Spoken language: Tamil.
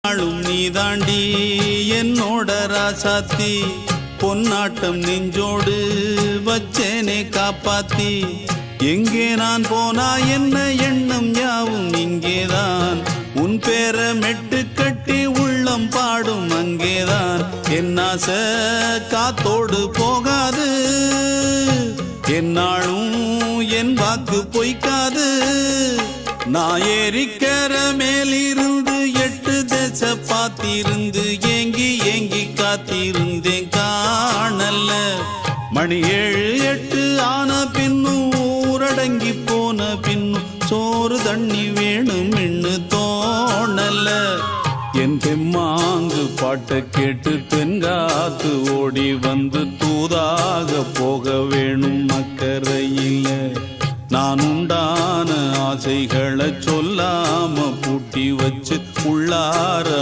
நாளும் நீதாண்டி என்னோட ராசாத்தி பொன்னாட்டம் நெஞ்சோடு வச்சேனே காப்பாத்தி எங்கே நான் போனா என்ன எண்ணம் யாவும் இங்கேதான் உன் பேர மெட்டு கட்டி உள்ளம் பாடும் அங்கேதான் என் ஆசை காத்தோடு போகாது என்னாலும் என் வாக்கு பொய்க்காது நான் ஏறிக்கிற மேலிருந்து 8 தேச பார்த்திருந்து ஏங்கி ஏங்கி காத்திருந்தேன் காணல மணி 7 8 ஆன பின்னும் ஊரடங்கி போன பின்னும் சோறு தண்ணி வேணும் என்று தோணல என் பெம்மாங்கு பாட்டை கேட்டு பெண்காத்து ஓடி வந்து தூதாக போக வேணும் அக்கறையில் நான் உண்டான ஆசைகளை சொல்லாம பூட்டி வச்சு உள்ளார